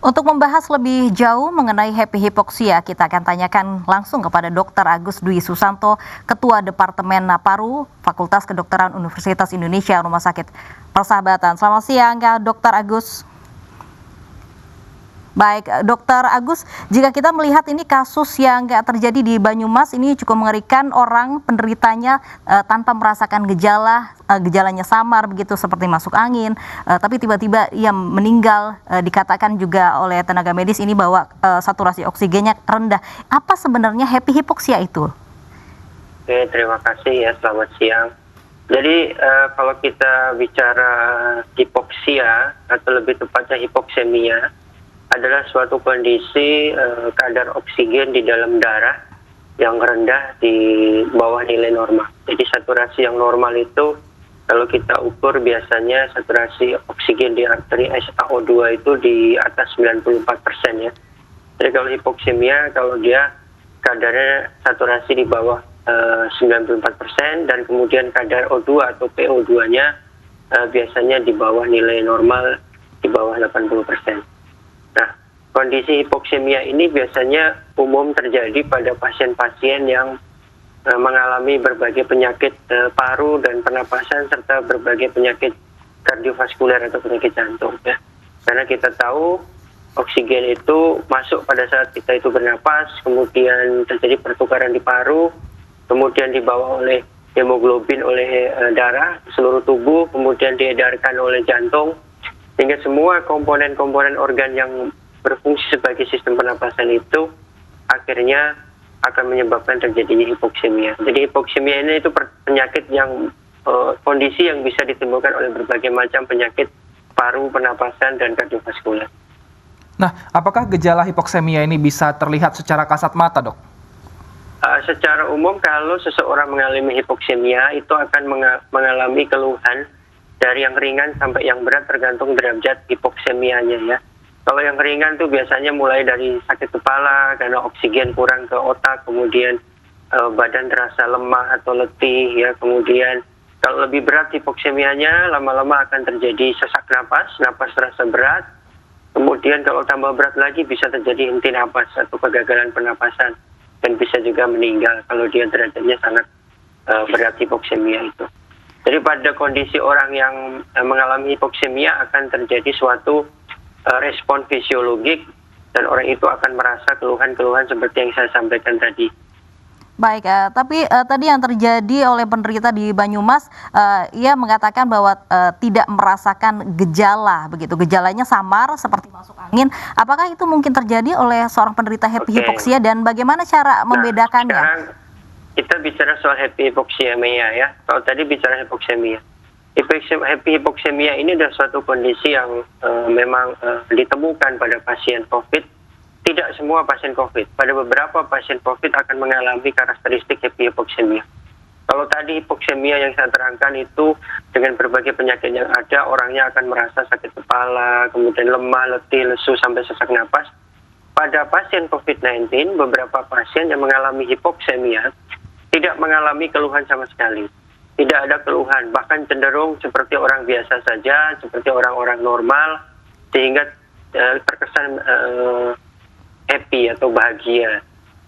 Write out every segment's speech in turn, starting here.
Untuk membahas lebih jauh mengenai happy hypoxia, kita akan tanyakan langsung kepada Dr. Agus Dwi Susanto, Ketua Departemen Paru, Fakultas Kedokteran Universitas Indonesia, Rumah Sakit Persahabatan. Selamat siang, Dr. Agus. Baik, Dokter Agus, jika kita melihat ini kasus yang terjadi di Banyumas ini cukup mengerikan, orang penderitanya tanpa merasakan gejalanya samar begitu seperti masuk angin, tapi tiba-tiba ia meninggal, dikatakan juga oleh tenaga medis ini bahwa saturasi oksigennya rendah. Apa sebenarnya happy hypoxia itu? Oke, terima kasih ya, selamat siang. Jadi kalau kita bicara hipoksia atau lebih tepatnya hipoksemia, adalah suatu kondisi kadar oksigen di dalam darah yang rendah di bawah nilai normal. Jadi saturasi yang normal itu kalau kita ukur biasanya saturasi oksigen di arteri SaO2 itu di atas 94% ya. Jadi kalau hipoksemia, kalau dia kadarnya saturasi di bawah 94% dan kemudian kadar O2 atau PO2-nya biasanya di bawah nilai normal di bawah 80%. Nah, kondisi hipoksemia ini biasanya umum terjadi pada pasien-pasien yang mengalami berbagai penyakit paru dan pernapasan serta berbagai penyakit kardiovaskuler atau penyakit jantung ya. Karena kita tahu oksigen itu masuk pada saat kita itu bernapas, kemudian terjadi pertukaran di paru, kemudian dibawa oleh hemoglobin oleh darah seluruh tubuh, kemudian diedarkan oleh jantung, sehingga semua komponen-komponen organ yang berfungsi sebagai sistem pernapasan itu akhirnya akan menyebabkan terjadinya hipoksemia. Jadi hipoksemia ini itu penyakit yang kondisi yang bisa ditimbulkan oleh berbagai macam penyakit paru, pernapasan, dan kardiovaskuler. Nah, apakah gejala hipoksemia ini bisa terlihat secara kasat mata, Dok? Secara umum kalau seseorang mengalami hipoksemia itu akan mengalami keluhan dari yang ringan sampai yang berat tergantung derajat hipoksemianya ya. Kalau yang ringan tuh biasanya mulai dari sakit kepala karena oksigen kurang ke otak, kemudian badan terasa lemah atau letih ya, kemudian kalau lebih berat hipoksemianya lama-lama akan terjadi sesak napas terasa berat, kemudian kalau tambah berat lagi bisa terjadi henti napas atau kegagalan pernapasan dan bisa juga meninggal kalau dia derajatnya sangat berat hipoksemia itu. Jadi pada kondisi orang yang mengalami hipoksemia akan terjadi suatu respon fisiologik dan orang itu akan merasa keluhan-keluhan seperti yang saya sampaikan tadi. Baik, tapi tadi yang terjadi oleh penderita di Banyumas, ia mengatakan bahwa tidak merasakan gejala, begitu. Gejalanya samar seperti masuk angin. Apakah itu mungkin terjadi oleh seorang penderita happy hypoxia dan bagaimana cara membedakannya? Sekarang kita bicara soal happy hypoxemia ya. Kalau tadi bicara hipoksemia. Happy hypoxemia ini adalah suatu kondisi yang memang ditemukan pada pasien COVID. Tidak semua pasien COVID. Pada beberapa pasien COVID akan mengalami karakteristik happy hypoxemia. Kalau tadi hipoksemia yang saya terangkan itu dengan berbagai penyakit yang ada, orangnya akan merasa sakit kepala, kemudian lemah, letih, lesu, sampai sesak napas. Pada pasien COVID-19, beberapa pasien yang mengalami hipoksemia tidak mengalami keluhan sama sekali. Tidak ada keluhan, bahkan cenderung seperti orang biasa saja, seperti orang-orang normal, sehingga terkesan happy atau bahagia.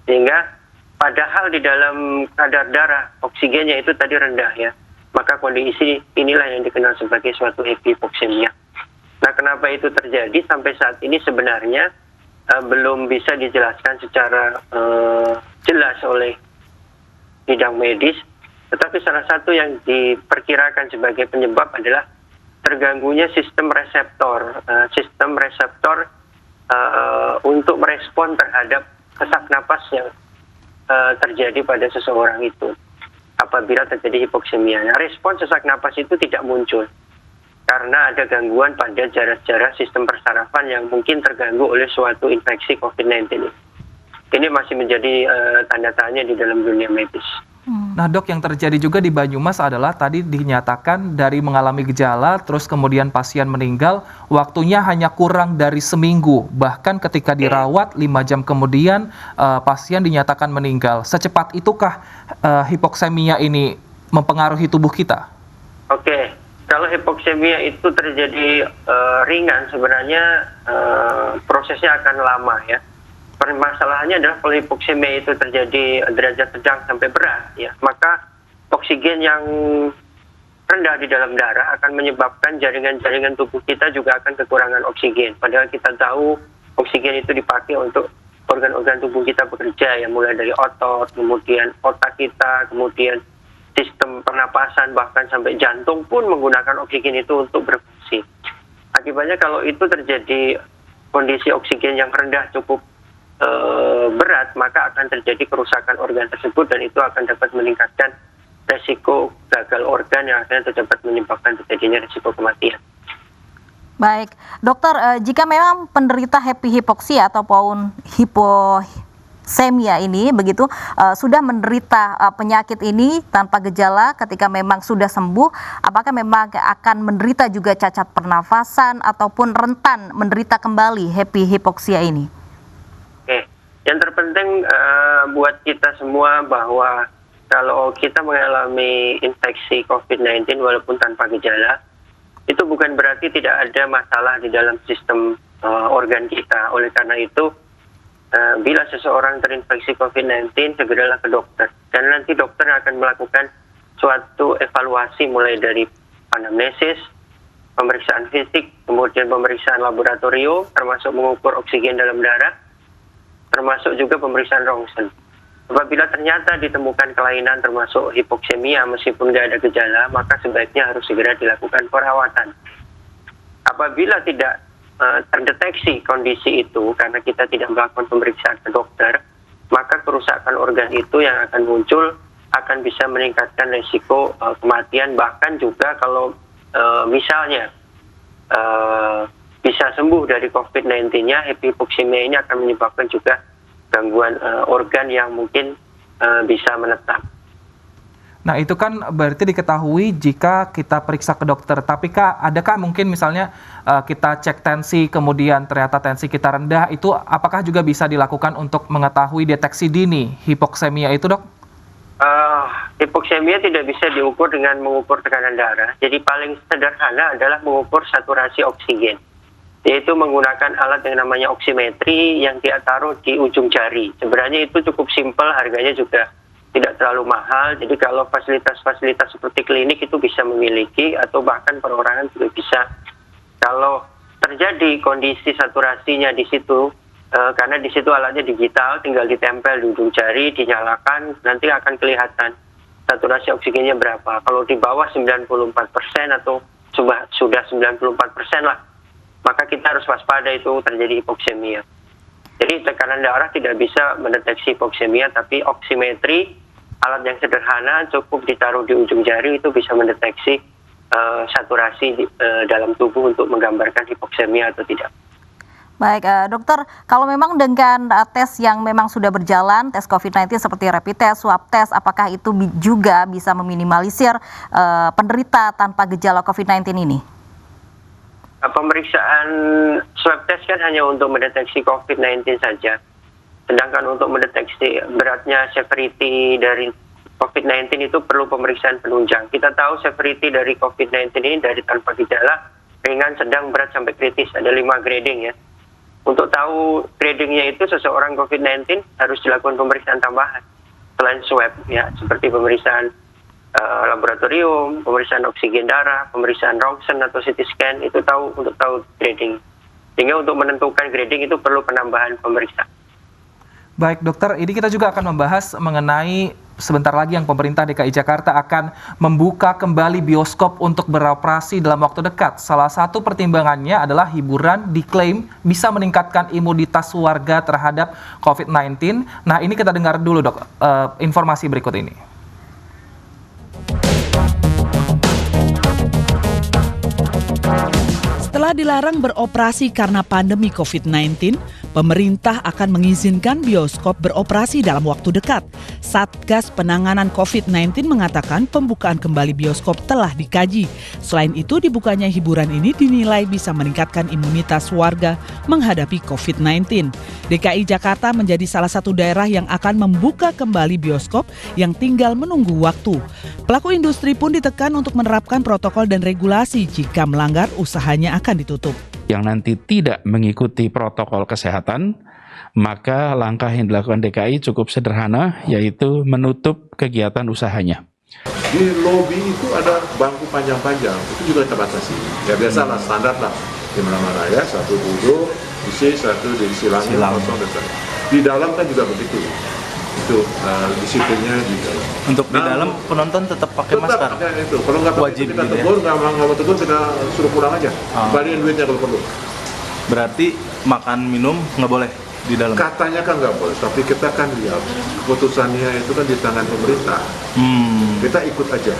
Sehingga padahal di dalam kadar darah oksigennya itu tadi rendah ya, maka kondisi inilah yang dikenal sebagai suatu happy hypoxemia. Nah, kenapa itu terjadi sampai saat ini sebenarnya belum bisa dijelaskan secara jelas oleh bidang medis. Tetapi salah satu yang diperkirakan sebagai penyebab adalah terganggunya sistem reseptor untuk merespon terhadap sesak napas yang terjadi pada seseorang itu apabila terjadi hipoksemia. Nah, respon sesak napas itu tidak muncul karena ada gangguan pada jarak-jarak sistem persarafan yang mungkin terganggu oleh suatu infeksi COVID-19. Ini masih menjadi tanda tanya di dalam dunia medis. Nah, Dok, yang terjadi juga di Banyumas adalah tadi dinyatakan dari mengalami gejala, terus kemudian pasien meninggal, waktunya hanya kurang dari seminggu. Bahkan ketika dirawat 5 jam kemudian pasien dinyatakan meninggal. Secepat itukah hipoksemia ini mempengaruhi tubuh kita? Oke, kalau hipoksemia itu terjadi ringan, sebenarnya proses prosesnya akan lama ya. Permasalahannya adalah kalau hipoksemia itu terjadi derajat sedang sampai berat ya, maka oksigen yang rendah di dalam darah akan menyebabkan jaringan-jaringan tubuh kita juga akan kekurangan oksigen. Padahal kita tahu oksigen itu dipakai untuk organ-organ tubuh kita bekerja ya, mulai dari otot, kemudian otak kita, kemudian sistem pernapasan, bahkan sampai jantung pun menggunakan oksigen itu untuk berfungsi. Akibatnya kalau itu terjadi kondisi oksigen yang rendah cukup berat, maka akan terjadi kerusakan organ tersebut dan itu akan dapat meningkatkan resiko gagal organ yang akhirnya dapat menyebabkan terjadinya resiko kematian. Baik, dokter, jika memang penderita hipoksia ataupun hiposemia ini begitu sudah menderita penyakit ini tanpa gejala, ketika memang sudah sembuh, apakah memang akan menderita juga cacat pernafasan ataupun rentan menderita kembali hipoksia ini? Oke, yang terpenting buat kita semua bahwa kalau kita mengalami infeksi COVID-19 walaupun tanpa gejala, itu bukan berarti tidak ada masalah di dalam sistem organ kita. Oleh karena itu, bila seseorang terinfeksi COVID-19, segeralah ke dokter. Dan nanti dokter akan melakukan suatu evaluasi mulai dari anamnesis, pemeriksaan fisik, kemudian pemeriksaan laboratorium, termasuk mengukur oksigen dalam darah, termasuk juga pemeriksaan rongsen. Apabila ternyata ditemukan kelainan termasuk hipoksemia meskipun tidak ada gejala, maka sebaiknya harus segera dilakukan perawatan. Apabila tidak terdeteksi kondisi itu karena kita tidak melakukan pemeriksaan ke dokter, maka kerusakan organ itu yang akan muncul akan bisa meningkatkan risiko kematian, bahkan juga kalau misalnya bisa sembuh dari COVID-19-nya, hipoksemia ini akan menyebabkan juga gangguan organ yang mungkin bisa menetap. Nah, itu kan berarti diketahui jika kita periksa ke dokter. Tapi Kak, adakah mungkin misalnya kita cek tensi, kemudian ternyata tensi kita rendah, itu apakah juga bisa dilakukan untuk mengetahui deteksi dini hipoksemia itu, Dok? Hipoksemia tidak bisa diukur dengan mengukur tekanan darah. Jadi paling sederhana adalah mengukur saturasi oksigen, yaitu menggunakan alat yang namanya oximetri yang dia taruh di ujung jari. Sebenarnya itu cukup simpel, harganya juga tidak terlalu mahal. Jadi kalau fasilitas-fasilitas seperti klinik itu bisa memiliki, atau bahkan perorangan juga bisa. Kalau terjadi kondisi saturasinya di situ, karena di situ alatnya digital, tinggal ditempel di ujung jari, dinyalakan, nanti akan kelihatan saturasi oksigennya berapa. Kalau di bawah 94% atau sudah 94% lah, maka kita harus waspada itu terjadi hipoksemia. Jadi tekanan darah tidak bisa mendeteksi hipoksemia, tapi oximetri, alat yang sederhana cukup ditaruh di ujung jari, itu bisa mendeteksi saturasi dalam tubuh untuk menggambarkan hipoksemia atau tidak. Baik, dokter, kalau memang dengan tes yang memang sudah berjalan, tes COVID-19 seperti rapid test, swab test, apakah itu juga bisa meminimalisir penderita tanpa gejala COVID-19 ini? Pemeriksaan swab test kan hanya untuk mendeteksi COVID-19 saja. Sedangkan untuk mendeteksi beratnya severity dari COVID-19 itu perlu pemeriksaan penunjang. Kita tahu severity dari COVID-19 ini dari tanpa gejala, ringan, sedang, berat, sampai kritis. Ada 5 grading ya. Untuk tahu gradingnya itu, seseorang COVID-19 harus dilakukan pemeriksaan tambahan selain swab ya, seperti pemeriksaan laboratorium, pemeriksaan oksigen darah, pemeriksaan rongsen atau CT scan, itu untuk tahu grading. Sehingga untuk menentukan grading itu perlu penambahan pemeriksaan. Baik dokter, ini kita juga akan membahas mengenai sebentar lagi yang pemerintah DKI Jakarta akan membuka kembali bioskop untuk beroperasi dalam waktu dekat. Salah satu pertimbangannya adalah hiburan diklaim bisa meningkatkan imunitas warga terhadap COVID-19. Nah, ini kita dengar dulu dok, informasi berikut ini. Setelah dilarang beroperasi karena pandemi COVID-19, pemerintah akan mengizinkan bioskop beroperasi dalam waktu dekat. Satgas Penanganan COVID-19 mengatakan pembukaan kembali bioskop telah dikaji. Selain itu, dibukanya hiburan ini dinilai bisa meningkatkan imunitas warga menghadapi COVID-19. DKI Jakarta menjadi salah satu daerah yang akan membuka kembali bioskop yang tinggal menunggu waktu. Pelaku industri pun ditekan untuk menerapkan protokol dan regulasi, jika melanggar usahanya akan ditutup. yang nanti tidak mengikuti protokol kesehatan, maka langkah yang dilakukan DKI cukup sederhana, yaitu menutup kegiatan usahanya. Di lobi itu ada bangku panjang-panjang, itu juga kita batasi. Ya biasalah, standar lah di mana-mana ya, satu duduk, isi satu diisi langit, kosong dan sebagainya. Di dalam kan juga begitu. Itu disiplinnya di dalam. Untuk di dalam penonton tetap pakai masker. Tetap itu. Kalau nggak Wajib kita gitu ya? tegur, nggak mau tegur kita suruh pulang aja. Balikin duitnya kalau perlu. Berarti makan minum nggak boleh di dalam. Katanya kan nggak boleh, tapi kita kan lihat keputusannya itu kan di tangan pemerintah. Kita ikut aja.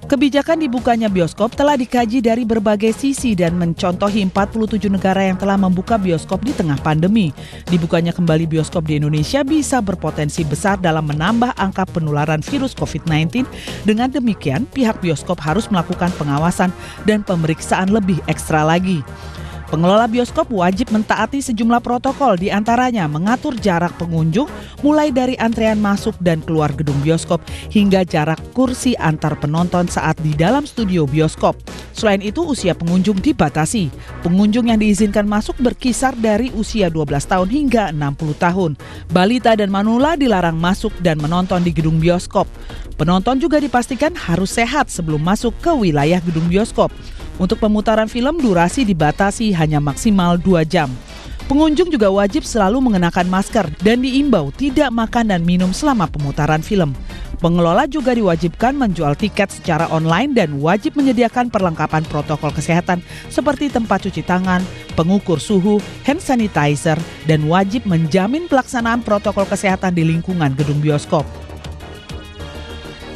Kebijakan dibukanya bioskop telah dikaji dari berbagai sisi dan mencontohi 47 negara yang telah membuka bioskop di tengah pandemi. Dibukanya kembali bioskop di Indonesia bisa berpotensi besar dalam menambah angka penularan virus COVID-19. Dengan demikian, pihak bioskop harus melakukan pengawasan dan pemeriksaan lebih ekstra lagi. Pengelola bioskop wajib mentaati sejumlah protokol, di antaranya mengatur jarak pengunjung mulai dari antrean masuk dan keluar gedung bioskop hingga jarak kursi antar penonton saat di dalam studio bioskop. Selain itu, usia pengunjung dibatasi. Pengunjung yang diizinkan masuk berkisar dari usia 12 tahun hingga 60 tahun. Balita dan manula dilarang masuk dan menonton di gedung bioskop. Penonton juga dipastikan harus sehat sebelum masuk ke wilayah gedung bioskop. Untuk pemutaran film, durasi dibatasi hanya maksimal 2 jam. Pengunjung juga wajib selalu mengenakan masker dan diimbau tidak makan dan minum selama pemutaran film. Pengelola juga diwajibkan menjual tiket secara online dan wajib menyediakan perlengkapan protokol kesehatan seperti tempat cuci tangan, pengukur suhu, hand sanitizer, dan wajib menjamin pelaksanaan protokol kesehatan di lingkungan gedung bioskop.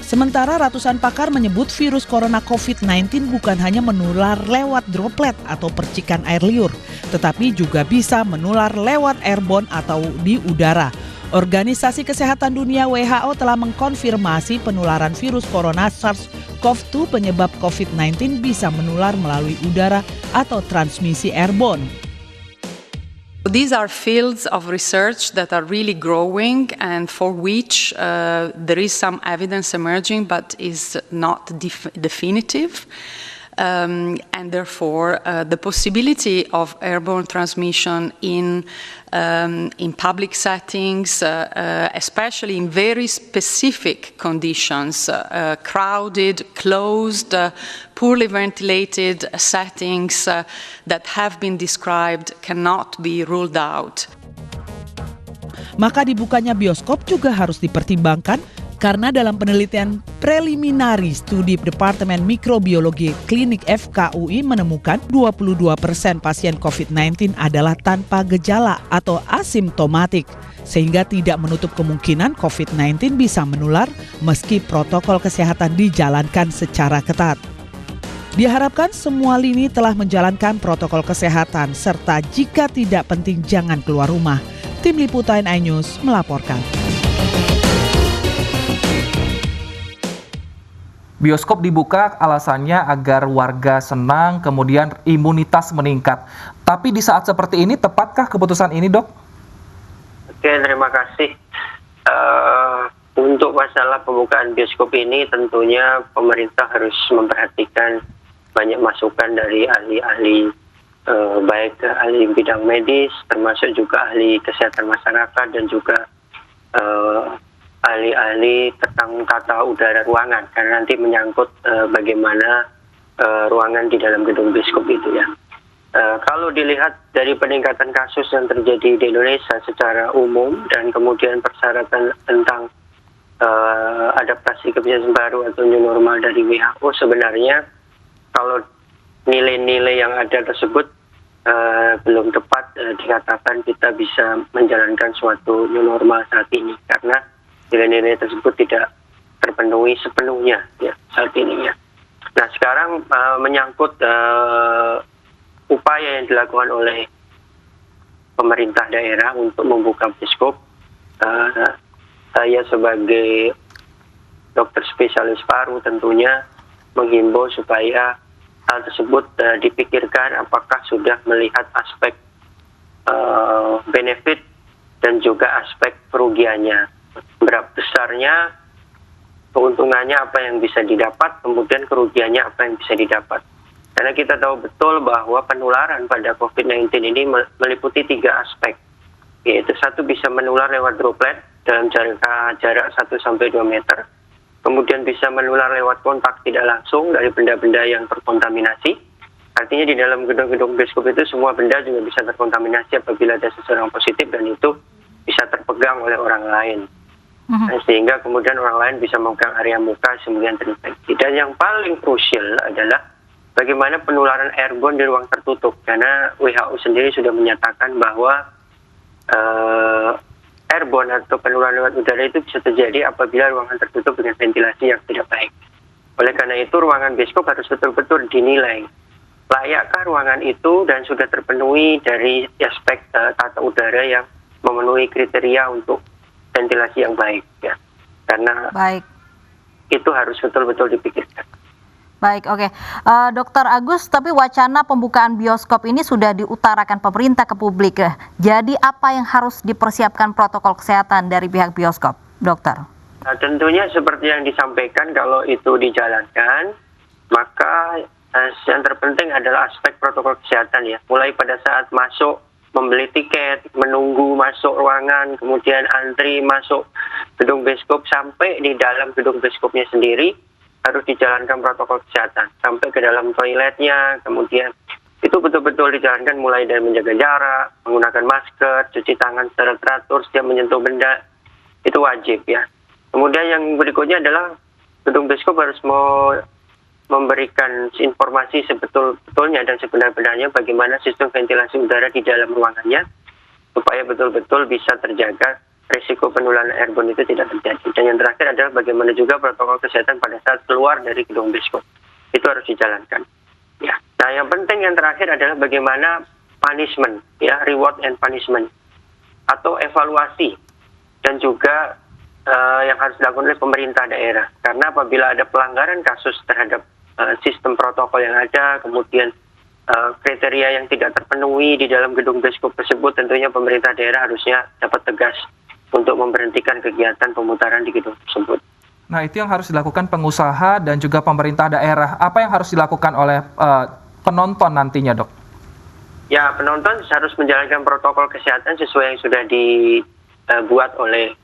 Sementara ratusan pakar menyebut virus corona COVID-19 bukan hanya menular lewat droplet atau percikan air liur, tetapi juga bisa menular lewat airborne atau di udara. Organisasi Kesehatan Dunia WHO telah mengkonfirmasi penularan virus corona SARS-CoV-2 penyebab COVID-19 bisa menular melalui udara atau transmisi airborne. These are fields of research that are really growing and for which there is some evidence emerging but is not definitive. And therefore, the possibility of airborne transmission in public settings, especially in very specific conditions, crowded, closed, poorly ventilated settings that have been described cannot be ruled out. Maka dibukanya bioskop juga harus dipertimbangkan karena dalam penelitian preliminari studi Departemen Mikrobiologi Klinik FKUI menemukan 22% pasien COVID-19 adalah tanpa gejala atau asimptomatik, sehingga tidak menutup kemungkinan COVID-19 bisa menular meski protokol kesehatan dijalankan secara ketat. Diharapkan semua lini telah menjalankan protokol kesehatan serta jika tidak penting jangan keluar rumah. Tim Liputan iNews melaporkan. Bioskop dibuka alasannya agar warga senang, kemudian imunitas meningkat. Tapi di saat seperti ini, tepatkah keputusan ini, Dok? Oke, terima kasih. Untuk masalah pembukaan bioskop ini, tentunya pemerintah harus memperhatikan banyak masukan dari ahli-ahli, baik ahli bidang medis, termasuk juga ahli kesehatan masyarakat, dan juga ahli-ahli tentang tata udara ruangan, karena nanti menyangkut bagaimana ruangan di dalam gedung bioskop itu ya. Kalau dilihat dari peningkatan kasus yang terjadi di Indonesia secara umum dan kemudian persyaratan tentang adaptasi kebiasaan baru atau new normal dari WHO, sebenarnya kalau nilai-nilai yang ada tersebut belum tepat dikatakan kita bisa menjalankan suatu new normal saat ini, karena nilai-nilai tersebut tidak terpenuhi sepenuhnya ya saat ini ya. Nah sekarang menyangkut upaya yang dilakukan oleh pemerintah daerah untuk membuka bioskop, saya sebagai dokter spesialis paru tentunya menghimbau supaya hal tersebut dipikirkan apakah sudah melihat aspek benefit dan juga aspek kerugiannya. Berapa besarnya keuntungannya apa yang bisa didapat, kemudian kerugiannya apa yang bisa didapat. Karena kita tahu betul bahwa penularan pada COVID-19 ini meliputi 3 aspek. Yaitu satu bisa menular lewat droplet dalam jarak 1-2 meter. Kemudian bisa menular lewat kontak tidak langsung dari benda-benda yang terkontaminasi. Artinya di dalam gedung-gedung bioskop itu semua benda juga bisa terkontaminasi apabila ada seseorang positif dan itu bisa terpegang oleh orang lain. Sehingga kemudian orang lain bisa memegang area muka kemudian terinfeksi. Dan yang paling krusial adalah bagaimana penularan airborne di ruang tertutup. Karena WHO sendiri sudah menyatakan bahwa airborne atau penularan lewat udara itu bisa terjadi apabila ruangan tertutup dengan ventilasi yang tidak baik. Oleh karena itu ruangan bioskop harus betul-betul dinilai. Layakkah ruangan itu dan sudah terpenuhi dari aspek tata udara yang memenuhi kriteria untuk ventilasi yang baik, ya. Karena itu harus betul-betul dipikirkan. Baik, oke. Dr. Agus, tapi wacana pembukaan bioskop ini sudah diutarakan pemerintah ke publik. Jadi apa yang harus dipersiapkan protokol kesehatan dari pihak bioskop, dokter? Nah, tentunya seperti yang disampaikan, kalau itu dijalankan, maka yang terpenting adalah aspek protokol kesehatan, ya. Mulai pada saat masuk, membeli tiket, menunggu masuk ruangan, kemudian antri masuk gedung bioskop, sampai di dalam gedung bioskopnya sendiri, harus dijalankan protokol kesehatan sampai ke dalam toiletnya, kemudian itu betul-betul dijalankan mulai dari menjaga jarak, menggunakan masker, cuci tangan secara teratur setiap menyentuh benda, itu wajib, ya. Kemudian yang berikutnya adalah gedung bioskop harus memberikan informasi sebetul-betulnya dan sebenar-benarnya bagaimana sistem ventilasi udara di dalam ruangannya supaya betul-betul bisa terjaga risiko penularan airborne itu tidak terjadi. Dan yang terakhir adalah bagaimana juga protokol kesehatan pada saat keluar dari gedung bioskop. Itu harus dijalankan. Ya. Nah, yang penting yang terakhir adalah bagaimana punishment, ya, reward and punishment atau evaluasi dan juga yang harus dilakukan oleh pemerintah daerah. Karena apabila ada pelanggaran kasus terhadap sistem protokol yang ada, kemudian kriteria yang tidak terpenuhi di dalam gedung bioskop tersebut, tentunya pemerintah daerah harusnya dapat tegas untuk memberhentikan kegiatan pemutaran di gedung tersebut. Nah, itu yang harus dilakukan pengusaha dan juga pemerintah daerah. Apa yang harus dilakukan oleh penonton nantinya, Dok? Ya, penonton harus menjalankan protokol kesehatan sesuai yang sudah dibuat oleh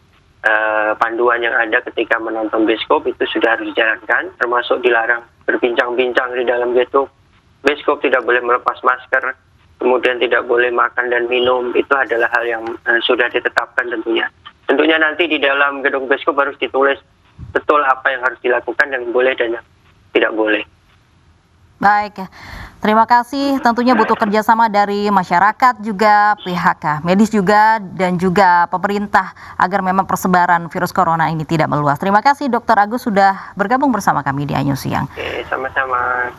panduan yang ada ketika menonton bioskop, itu sudah harus dijalankan, termasuk dilarang berbincang-bincang di dalam gedung bioskop, tidak boleh melepas masker, kemudian tidak boleh makan dan minum. Itu adalah hal yang sudah ditetapkan tentunya. Tentunya nanti di dalam gedung bioskop harus ditulis betul apa yang harus dilakukan, yang boleh dan yang tidak boleh. Baik, terima kasih. Tentunya butuh kerjasama dari masyarakat juga, pihak medis juga, dan juga pemerintah agar memang persebaran virus corona ini tidak meluas. Terima kasih Dr. Agus sudah bergabung bersama kami di Anyus Siang. Oke, sama-sama.